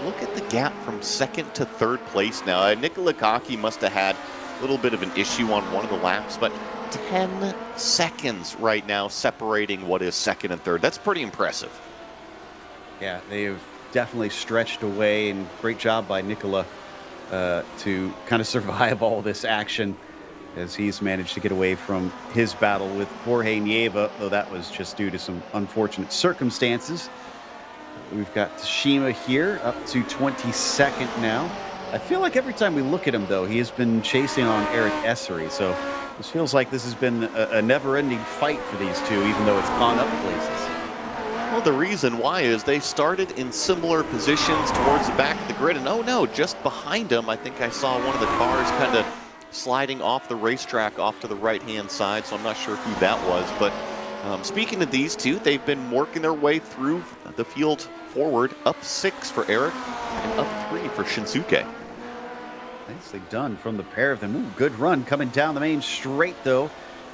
B: Look at the gap from 2nd to 3rd place now. Nikola Kaki must have had a little bit of an issue on one of the laps, but 10 seconds right now separating what is 2nd and 3rd. That's pretty impressive.
A: Yeah, they've definitely stretched away, and great job by Nikola to kind of survive all this action as he's managed to get away from his battle with Jorge Nieva, though that was just due to some unfortunate circumstances. We've got Tashima here up to 22nd now. I feel like every time we look at him, though, he has been chasing on Eric Essery. So this feels like this has been a never-ending fight for these two, even though it's gone up places.
B: Well, the reason why is they started in similar positions towards the back of the grid. And oh no, just behind him, I think I saw one of the cars kind of sliding off the racetrack off to the right-hand side. So I'm not sure who that was. But speaking of these two, they've been working their way through the field forward, up 6 for Eric and up 3 for Shinsuke.
A: Nicely done from the pair of them. Ooh, good run coming down the main straight, though.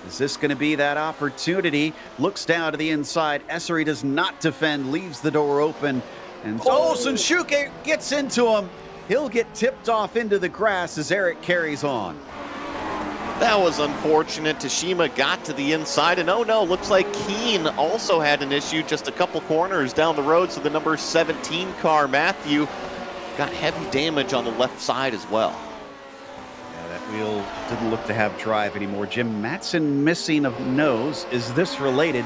A: Is this going to be that opportunity? Looks down to the inside. Essery does not defend, leaves the door open. And Shinsuke gets into him. He'll get tipped off into the grass as Eric carries on.
B: That was unfortunate. Tashima got to the inside, and oh no, looks like Keen also had an issue just a couple corners down the road. So the number 17 car, Matthew, got heavy damage on the left side as well.
A: Yeah, that wheel didn't look to have drive anymore. Jim Matson missing a nose. Is this related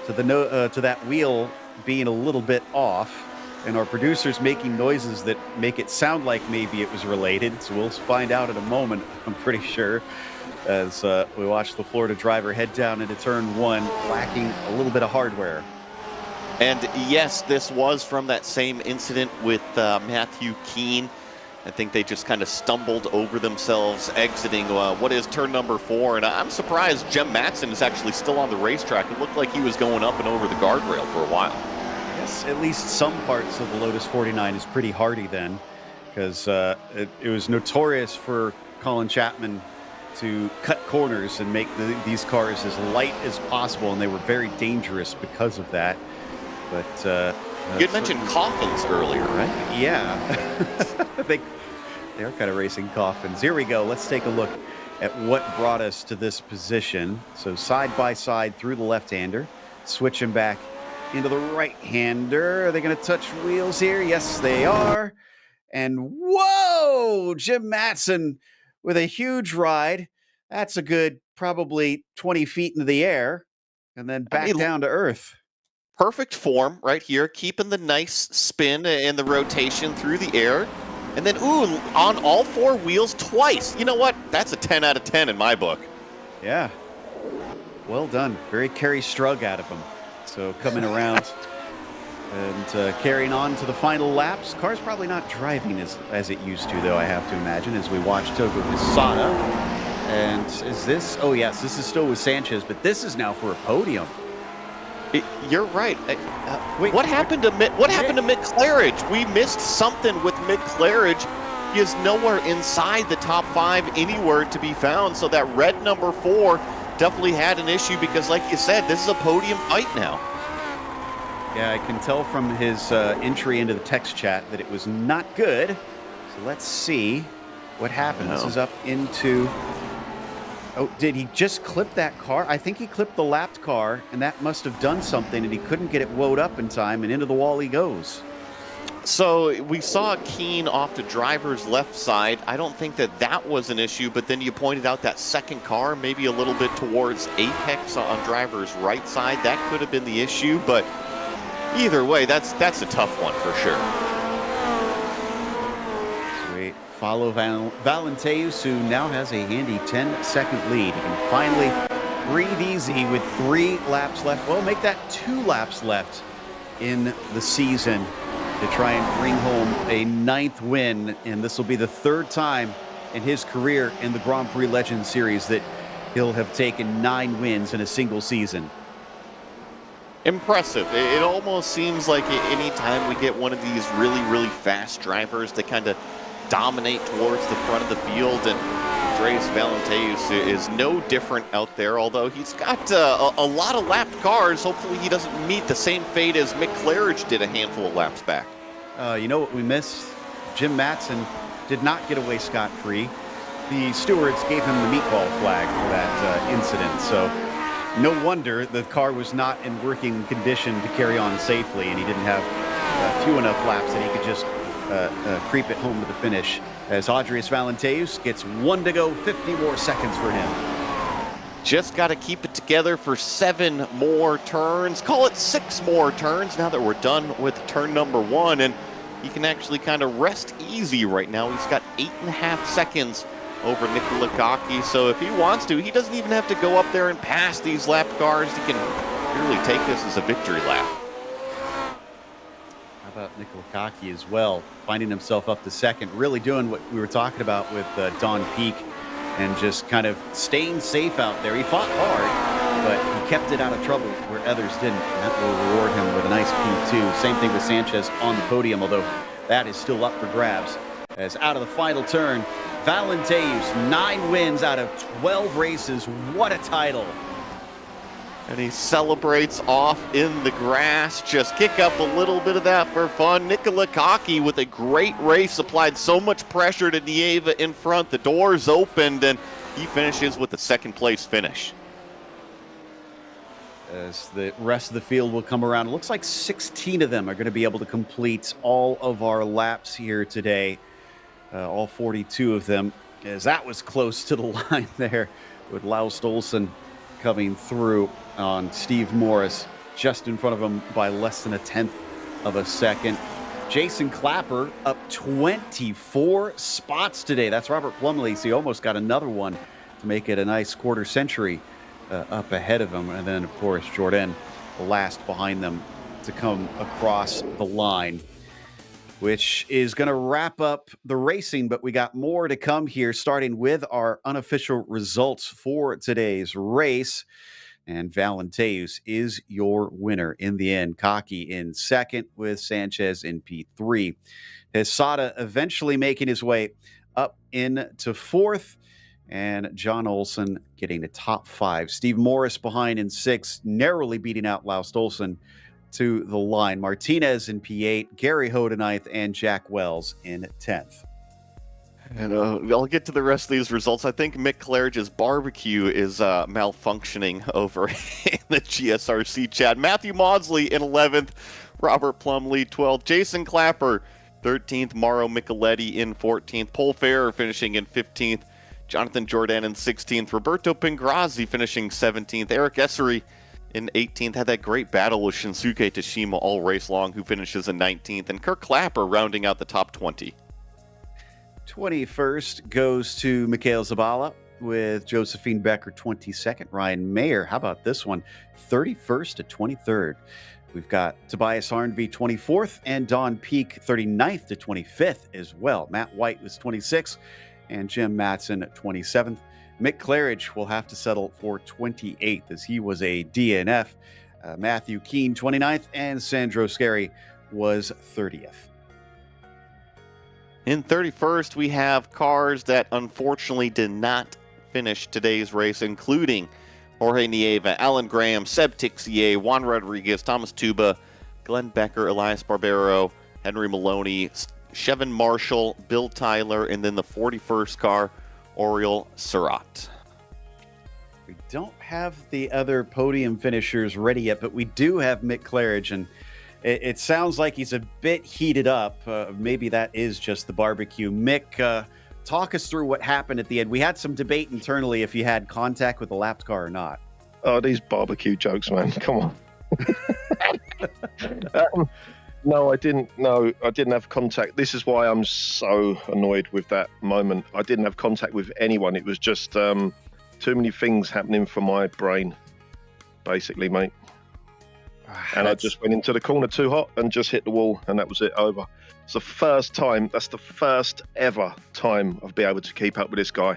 A: to the to that wheel being a little bit off? And our producer's making noises that make it sound like maybe it was related. So we'll find out in a moment, I'm pretty sure, as we watch the Florida driver head down into turn one, lacking a little bit of hardware.
B: And yes, this was from that same incident with Matthew Keen. I think they just kind of stumbled over themselves exiting what is turn number 4. And I'm surprised Jim Matson is actually still on the racetrack. It looked like he was going up and over the guardrail for a while.
A: Yes, at least some parts of the Lotus 49 is pretty hardy then, because it was notorious for Colin Chapman to cut corners and make these cars as light as possible, and they were very dangerous because of that. But
B: you had mentioned coffins earlier, right?
A: Yeah. They're kind of racing coffins. Here we go. Let's take a look at what brought us to this position. So side by side through the left-hander, switching back into the right-hander. Are they going to touch wheels here? Yes, they are. And whoa, Jim Matson with a huge ride. That's a good probably 20 feet into the air and then back down to earth.
B: Perfect form right here, keeping the nice spin and the rotation through the air. And then, ooh, on all 4 wheels twice. You know what? That's a 10 out of 10 in my book.
A: Yeah. Well done. Very Kerry Strug out of him. So coming around and carrying on to the final laps. Car's probably not driving as it used to, though, I have to imagine, as we watch Togo Quesada. And is this? Oh, yes, this is still with Sanchez, but this is now for a podium.
B: You're right. Wait, what happened to Mick Claridge? We missed something with Mick Claridge. He is nowhere inside the top 5 anywhere to be found. So that red number 4 definitely had an issue because, like you said, this is a podium fight now.
A: Yeah, I can tell from his entry into the text chat that it was not good. So let's see what happened. This is up into... Oh, did he just clip that car? I think he clipped the lapped car, and that must have done something, and he couldn't get it woed up in time, and into the wall he goes.
B: So we saw Keen off the driver's left side. I don't think that was an issue, but then you pointed out that second car, maybe a little bit towards apex on driver's right side. That could have been the issue, but either way, that's a tough one for sure.
A: Sweet. Follow Valenteus, who now has a handy 10-second lead. He can finally breathe easy with 3 laps left. Well, make that 2 laps left in the season to try and bring home a 9th win. And this will be the 3rd time in his career in the Grand Prix Legends Series that he'll have taken 9 wins in a single season.
B: Impressive. It almost seems like any time we get one of these really, really fast drivers that kind of dominate towards the front of the field, and Andres Valenteus is no different out there, although he's got a lot of lapped cars. Hopefully he doesn't meet the same fate as Mick Claridge did a handful of laps back.
A: You know what we missed? Jim Matson did not get away scot-free. The stewards gave him the meatball flag for that incident, so no wonder the car was not in working condition to carry on safely, and he didn't have few enough laps that he could just creep it home to the finish, as Andres Valenteus gets 1 to go, 50 more seconds for him.
B: Just got to keep it together for 7 more turns. Call it 6 more turns now that we're done with turn number 1, and he can actually kind of rest easy right now. He's got 8.5 seconds over Nikola Kaki, so if he wants to, he doesn't even have to go up there and pass these lap cars. He can really take this as a victory lap.
A: How about Nikola Kaki as well, finding himself up to 2nd, really doing what we were talking about with Don Peak, and just kind of staying safe out there. He fought hard, but he kept it out of trouble where others didn't. And that will reward him with a nice P2. Same thing with Sanchez on the podium, although that is still up for grabs. As out of the final turn, Valenteus, 9 wins out of 12 races. What a title.
B: And he celebrates off in the grass. Just kick up a little bit of that for fun. Nikola Kaki with a great race, applied so much pressure to Nieva in front. The doors opened, and He finishes with a second-place finish.
A: As the rest of the field will come around, it looks like 16 of them are going to be able to complete all of our laps here today. All 42 of them, as that was close to the line there with Laust Olsen coming through on Steve Morris, just in front of him by less than a tenth of a second. Jason Clapper up 24 spots today. That's Robert Plumley, so he almost got another one to make it a nice quarter century up ahead of him. And then, of course, Jordan, last behind them to come across the line, which is going to wrap up the racing. But we got more to come here, starting with our unofficial results for today's race. And Valenteus is your winner in the end. Cocky in second with Sanchez in P3. Hesada eventually making his way up into fourth. And John Olsen getting a top 5. Steve Morris behind in 6, narrowly beating out Laust Olsen to the line. Martinez in P8, Gary Ho to 9th, and Jack Wells in 10th.
B: And I'll get to the rest of these results. I think Mick Claridge's barbecue is malfunctioning over in the GSRC chat. Matthew Maudsley in 11th, Robert Plumley 12th, Jason Clapper 13th, Mauro Micheletti in 14th, Paul Ferrer finishing in 15th, Jonathan Jordan in 16th, Roberto Pingrazzi finishing 17th, Eric Essery in 18th, had that great battle with Shinsuke Tashima all race long, who finishes in 19th, and Kirk Clapper rounding out the top 20.
A: 21st goes to Mikhail Zabala with Josephine Becker 22nd. Ryan Mayer, how about this one? 31st to 23rd. We've got Tobias Harnvey 24th and Don Peak 39th to 25th as well. Matt White was 26th and Jim Matson 27th. Mick Claridge will have to settle for 28th as he was a DNF. Matthew Keene 29th and Sandro Scary was 30th.
B: In 31st, we have cars that unfortunately did not finish today's race, including Jorge Nieva, Alan Graham, Seb Tixier, Juan Rodriguez, Thomas Tuba, Glenn Becker, Elias Barbero, Henry Maloney, Chevin Marshall, Bill Tyler, and then the 41st car, Oriol Surratt.
A: We don't have the other podium finishers ready yet, but we do have Mick Claridge, and it sounds like he's a bit heated up. Maybe that is just the barbecue. Mick, talk us through what happened at the end. We had some debate internally if you had contact with the lapped car or not.
C: Oh, these barbecue jokes, man. Come on. No, I didn't. No, I didn't have contact. This is why I'm so annoyed with that moment. I didn't have contact with anyone. It was just too many things happening for my brain, basically, mate. And I just went into the corner too hot and just hit the wall, and that was it, over. It's the first time, that's the first ever time I've been able to keep up with this guy.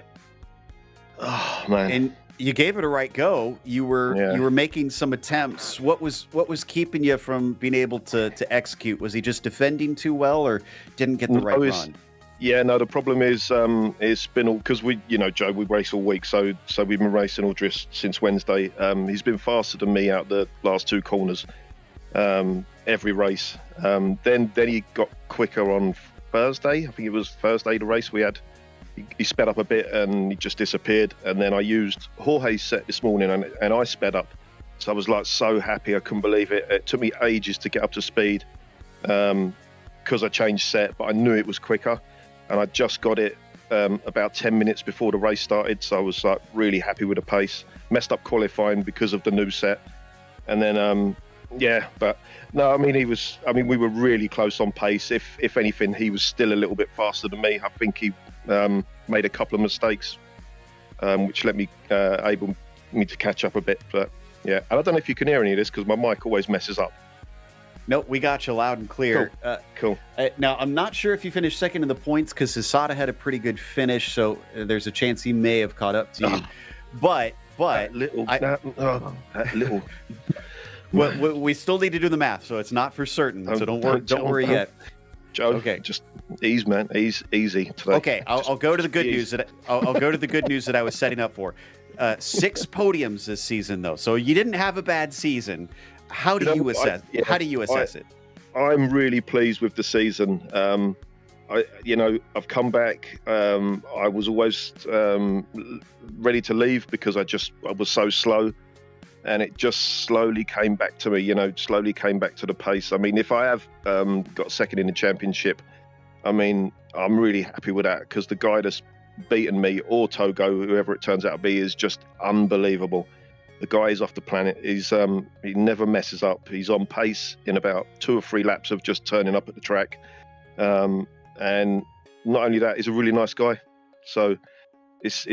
C: Oh, man.
A: And you gave it a right go. You were making some attempts. What was keeping you from being able to execute? Was he just defending too well or didn't get the right run?
C: Yeah, no, the problem is it's been all, because we, Joe, we race all week, so we've been racing all drifts since Wednesday. He's been faster than me out the last 2 corners, every race. Then he got quicker on Thursday. I think it was Thursday, the race we had. He sped up a bit and he just disappeared. And then I used Jorge's set this morning and I sped up. So I was like so happy, I couldn't believe it. It took me ages to get up to speed because I changed set, but I knew it was quicker. And I just got it about 10 minutes before the race started. So I was like really happy with the pace. Messed up qualifying because of the new set. And then, but no, we were really close on pace. If anything, he was still a little bit faster than me. I think he made a couple of mistakes, which let me able me to catch up a bit. But yeah, and I don't know if you can hear any of this because my mic always messes up.
A: Nope, we got you loud and clear.
C: Cool.
A: Now, I'm not sure if you finished second in the points because Hesada had a pretty good finish, so there's a chance he may have caught up to you. But
C: that little.
A: Well, we still need to do the math, so it's not for certain. So don't worry yet.
C: Joe, okay, just ease, man. Easy today.
A: Okay, I'll go to the good news. I'll go to the good news that I was setting up for. 6 podiums this season, though, so you didn't have a bad season. How do you assess? How do you assess it?
C: I'm really pleased with the season. I've come back. I was always ready to leave because I was so slow, and it just slowly came back to me. Slowly came back to the pace. I mean, if I have got second in the championship, I mean, I'm really happy with that, because the guy that's beaten me, or Togo, whoever it turns out to be, is just unbelievable. The guy is off the planet. He never messes up. He's on pace in about 2 or 3 laps of just turning up at the track. And not only that, he's a really nice guy. So it's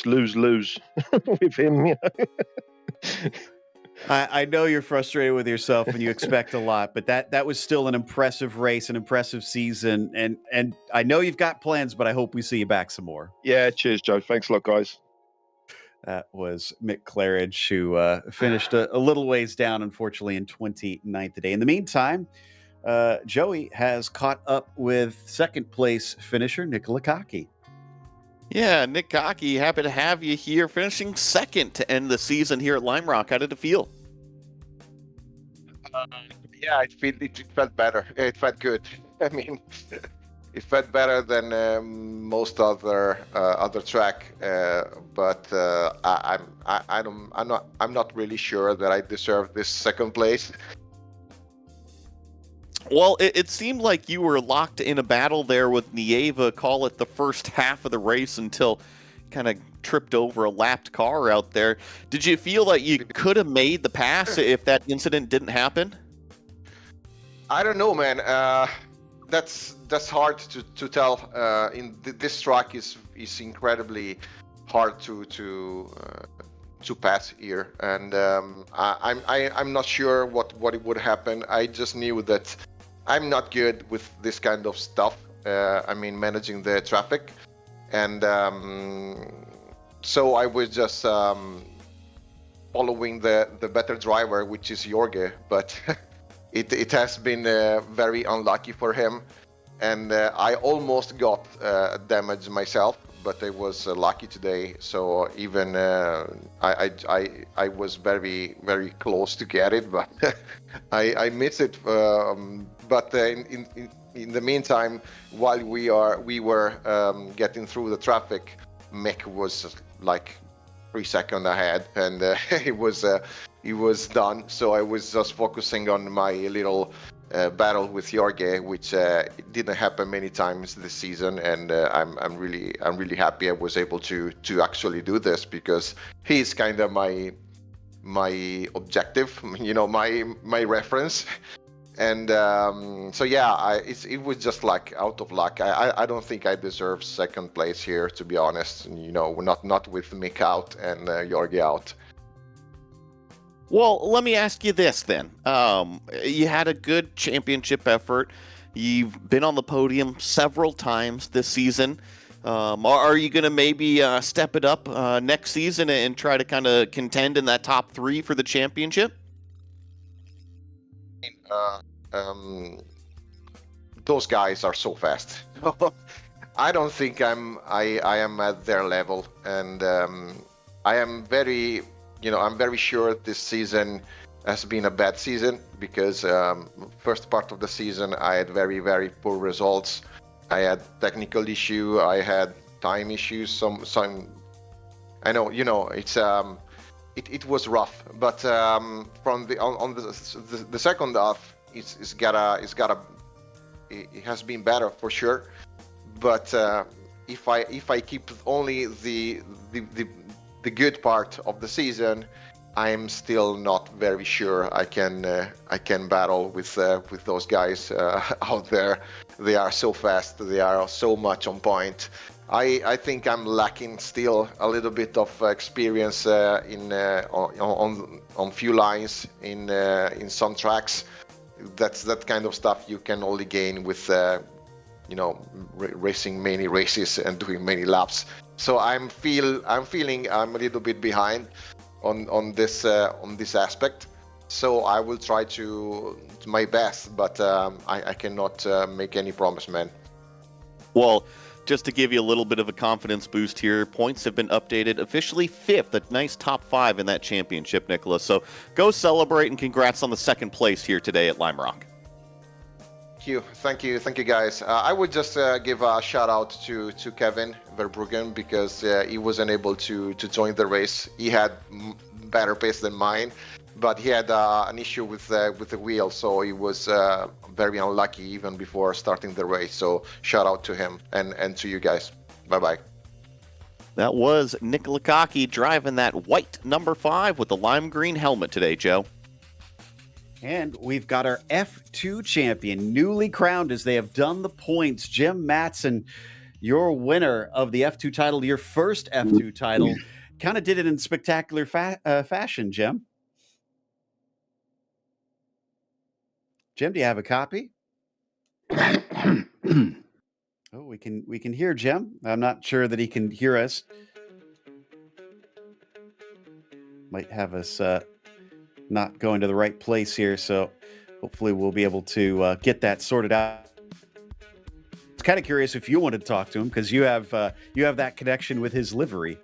C: lose-lose with him.
A: I know you're frustrated with yourself and you expect a lot, but that was still an impressive race, an impressive season. And I know you've got plans, but I hope we see you back some more.
C: Yeah, cheers, Joe. Thanks a lot, guys.
A: That was Mick Claridge, who finished a little ways down, unfortunately, in 29th today. In the meantime, Joey has caught up with second place finisher Nicola Kaki.
B: Yeah, Nick Kaki, happy to have you here, finishing second to end the season here at Lime Rock. How did it feel?
D: Yeah, it felt better. It felt good. I mean, it felt better than most other track, but I'm not really sure that I deserve this second place.
B: Well, it seemed like you were locked in a battle there with Nieva, call it the first half of the race, until kind of tripped over a lapped car out there. Did you feel that you could have made the pass if that incident didn't happen?
D: I don't know, man. That's hard to tell. This track is incredibly hard to pass here, and I'm not sure what it would happen. I just knew that I'm not good with this kind of stuff. Managing the traffic, and so I was just following the better driver, which is Jorge, but it has been very unlucky for him, and I almost got damaged myself, but I was lucky today. So even I was very, very close to get it, but I missed it. But in the meantime, while we were getting through the traffic, Mick was like 3 seconds ahead, and he was done. So I was just focusing on my little battle with Jorge, which didn't happen many times this season, and I'm really happy I was able to actually do this, because he's kind of my objective, my reference. And so yeah, it was just like out of luck. I don't think I deserve second place here, to be honest. Not with Mick out and Jorge out.
B: Well, let me ask you this then. You had a good championship effort. You've been on the podium several times this season. Are you going to maybe step it up next season and try to kind of contend in that top 3 for the championship?
D: Those guys are so fast. I don't think I am at their level, and I am very, I'm very sure this season has been a bad season, because first part of the season I had very, very poor results. I had technical issue, I had time issues. Some I know, it's it was rough, but from the second half, it has been better for sure. But if I keep only the good part of the season, I'm still not very sure I can battle with those guys out there. They are so fast. They are so much on point. I think I'm lacking still a little bit of experience on few lines in some tracks. That's that kind of stuff you can only gain with racing many races and doing many laps. So I'm feeling I'm a little bit behind on this aspect. So I will try to my best, but I cannot make any promise, man.
B: Well, just to give you a little bit of a confidence boost here, points have been updated, officially 5th, a nice top 5 in that championship, Nicholas. So go celebrate, and congrats on the second place here today at Lime Rock.
D: thank you, guys. I would just give a shout out to Kevin Verbruggen because he wasn't able to join the race. He had better pace than mine, but he had an issue with the wheel, so he was very unlucky even before starting the race. So shout out to him and to you guys. Bye bye.
B: That was Nick Lukocky driving that white number 5 with the lime green helmet today, Joe.
A: And we've got our F2 champion, newly crowned as they have done the points. Jim Matson, your winner of the F2 title, your first F2 title. Kind of did it in spectacular fashion, Jim. Jim, do you have a copy? Oh, we can hear Jim. I'm not sure that he can hear us. Might have us not going to the right place here, so hopefully we'll be able to get that sorted out. I was kind of curious if you wanted to talk to him because you have that connection with his livery.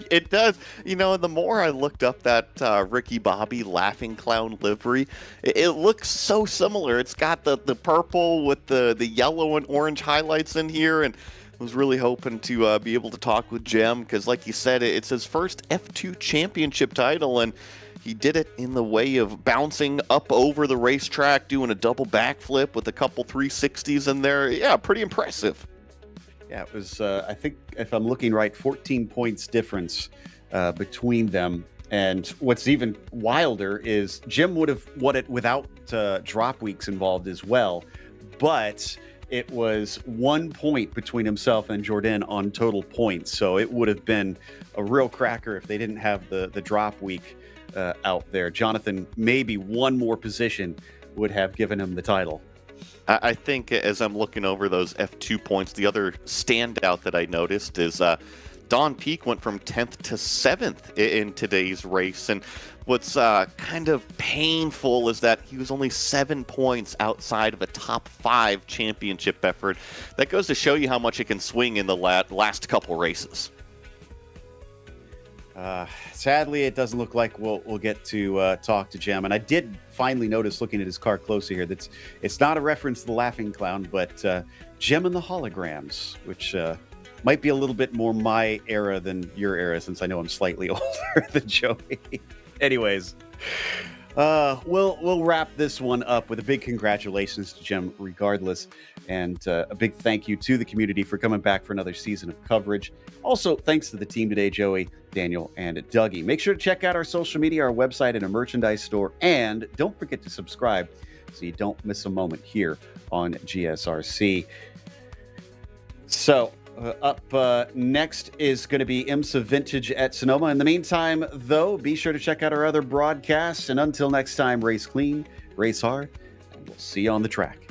B: It does. You know, the more I looked up that Ricky Bobby Laughing Clown livery, it looks so similar. It's got the purple with the yellow and orange highlights in here, and I was really hoping to be able to talk with Jim because, like you said, it's his first F2 championship title, and he did it in the way of bouncing up over the racetrack, doing a double backflip with a couple 360s in there. Yeah, pretty impressive.
A: Yeah, it was, I think, if I'm looking right, 14 points difference between them. And what's even wilder is Jim would have won it without drop weeks involved as well. But it was 1 point between himself and Jordan on total points. So it would have been a real cracker if they didn't have the drop week out there. Jonathan, maybe one more position would have given him the title.
B: I think as I'm looking over those F2 points, the other standout that I noticed is Don Peak went from 10th to 7th in today's race. And what's kind of painful is that he was only 7 points outside of a top 5 championship effort. That goes to show you how much it can swing in the last couple races.
A: Sadly, it doesn't look like we'll get to talk to Jim. And I did finally notice, looking at his car closer here, that it's not a reference to the Laughing Clown, but Jim and the Holograms, which might be a little bit more my era than your era, since I know I'm slightly older than Joey. Anyways, we'll wrap this one up with a big congratulations to Jim regardless, and a big thank you to the community for coming back for another season of coverage. Also, thanks to the team today, Joey, Daniel, and Dougie. Make sure to check out our social media, our website, and a merchandise store, and don't forget to subscribe so you don't miss a moment here on GSRC. So, up next is going to be IMSA Vintage at Sonoma. In the meantime, though, be sure to check out our other broadcasts. And until next time, race clean, race hard, and we'll see you on the track.